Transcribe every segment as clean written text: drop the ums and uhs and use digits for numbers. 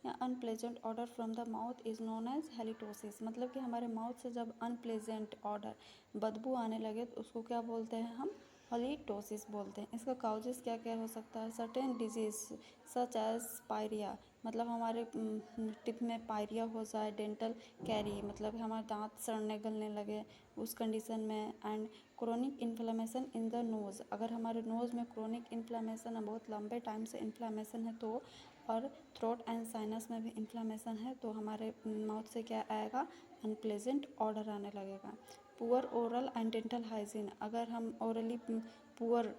या unpleasant odour from the mouth is known as halitosis. मतलब कि हमारे माउथ से जब अनप्लेजेंट ऑडर बदबू आने लगे तो उसको क्या बोलते हैं हम? हेलिटोसिस बोलते हैं। इसका काउजेस क्या क्या हो सकता है? Certain disease such as pyorrhoea, मतलब हमारे टिप में पायरिया हो जाए, डेंटल कैरी मतलब हमारे दांत सड़ने गलने लगे उस कंडीशन में, and chronic inflammation in the nose, अगर हमारे नोज़ में क्रोनिक इन्फ्लेमेशन है, बहुत लंबे टाइम से इन्फ्लेमेशन है तो, और थ्रोट एंड साइनस में भी इन्फ्लेमेशन है तो हमारे माउथ से क्या आएगा? अनप्लेजेंट ऑडर आने लगेगा। Poor oral and dental hygiene, अगर हम ओरली पुअर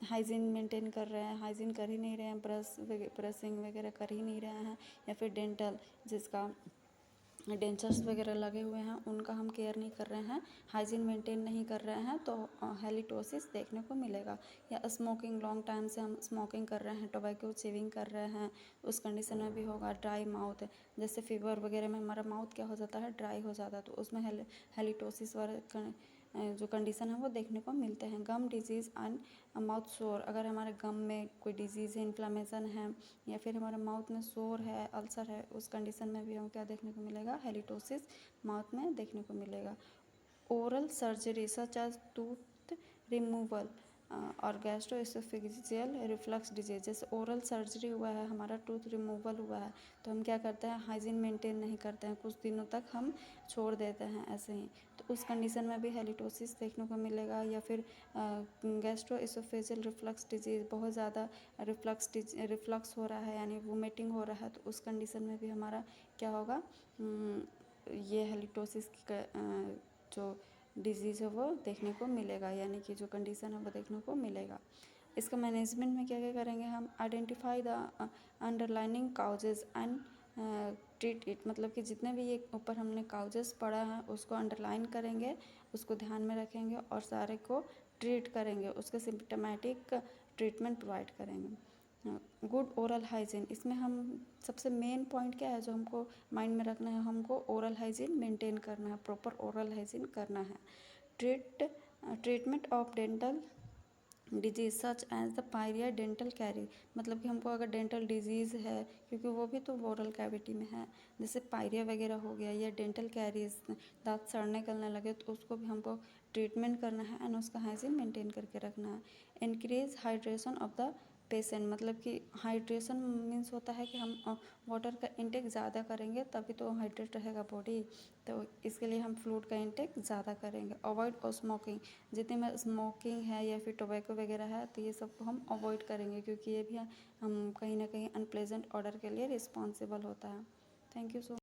हाइजीन मेंटेन कर रहे हैं, हाइजीन कर ही नहीं रहे हैं, ब्रशिंग वगैरह कर ही नहीं रहे हैं, या फिर डेंटल जिसका डेंचर्स वगैरह लगे हुए हैं उनका हम केयर नहीं कर रहे हैं, हाइजीन मेंटेन नहीं कर रहे हैं तो हेलिटोसिस देखने को मिलेगा। या स्मोकिंग, लॉन्ग टाइम से हम स्मोकिंग कर रहे हैं, टोबैको चेविंग कर रहे हैं, उस कंडीशन में भी होगा। ड्राई माउथ, जैसे फीवर वगैरह में हमारा माउथ क्या हो जाता है? ड्राई हो जाता है, तो उसमें हेलिटोसिस वाले जो कंडीशन है वो देखने को मिलते हैं। गम डिजीज़ एंड माउथ सोर, अगर हमारे गम में कोई डिजीज़ है, इन्फ्लामेशन है, या फिर हमारे माउथ में सोर है, अल्सर है, उस कंडीशन में भी हमें क्या देखने को मिलेगा? हेलिटोसिस माउथ में देखने को मिलेगा। Oral surgery such as tooth removal और गैस्ट्रोएसोफेजियल रिफ्लक्स डिजीज, जैसे ओरल सर्जरी हुआ है, हमारा टूथ रिमूवल हुआ है तो हम क्या करते हैं? हाइजीन मेंटेन नहीं करते हैं, कुछ दिनों तक हम छोड़ देते हैं ऐसे ही, तो उस कंडीशन में भी हेलिटोसिस देखने को मिलेगा। या फिर गैस्ट्रोएसोफेजियल रिफ्लक्स डिजीज़, बहुत ज़्यादा रिफ्लक्स हो रहा है यानी वोमिटिंग हो रहा है, तो उस कंडीशन में भी हमारा क्या होगा? ये हेलिटोसिस की जो डिजीज़ है वो देखने को मिलेगा, यानी कि जो कंडीशन है वो देखने को मिलेगा। इसका मैनेजमेंट में क्या क्या करेंगे हम? Identify the underlining causes and treat it, मतलब कि जितने भी ये ऊपर हमने काउजेस पढ़ा है उसको अंडरलाइन करेंगे, उसको ध्यान में रखेंगे और सारे को ट्रीट करेंगे, उसके सिम्टमेटिक ट्रीटमेंट प्रोवाइड करेंगे। गुड ओरल हाइजीन, इसमें हम सबसे मेन पॉइंट क्या है जो हमको माइंड में रखना है? हमको ओरल हाइजीन मेंटेन करना है, प्रॉपर ओरल हाइजीन करना है। Treatment of dental disease such as the pyorrhoea dental caries, मतलब कि हमको अगर डेंटल डिजीज़ है, क्योंकि वो भी तो ओरल कैविटी में है, जैसे पायरिया वगैरह हो गया या डेंटल कैरीज, दांत सड़ने गलने लगे, तो उसको भी हमको ट्रीटमेंट करना है एंड उसका हाइजीन मेंटेन करके रखना है। Increase hydration of the patient, मतलब कि हाइड्रेशन मीन्स होता है कि हम वाटर का इंटेक ज़्यादा करेंगे तभी तो हाइड्रेट रहेगा बॉडी, तो इसके लिए हम फ्लूइड का इंटेक ज़्यादा करेंगे। अवॉइड और स्मोकिंग, जितने में स्मोकिंग है या फिर टोबैको वगैरह है तो ये सब को हम अवॉइड करेंगे, क्योंकि ये भी हम कहीं ना कहीं अनप्लेजेंट ऑडर के लिए रिस्पॉन्सिबल होता है। Thank you so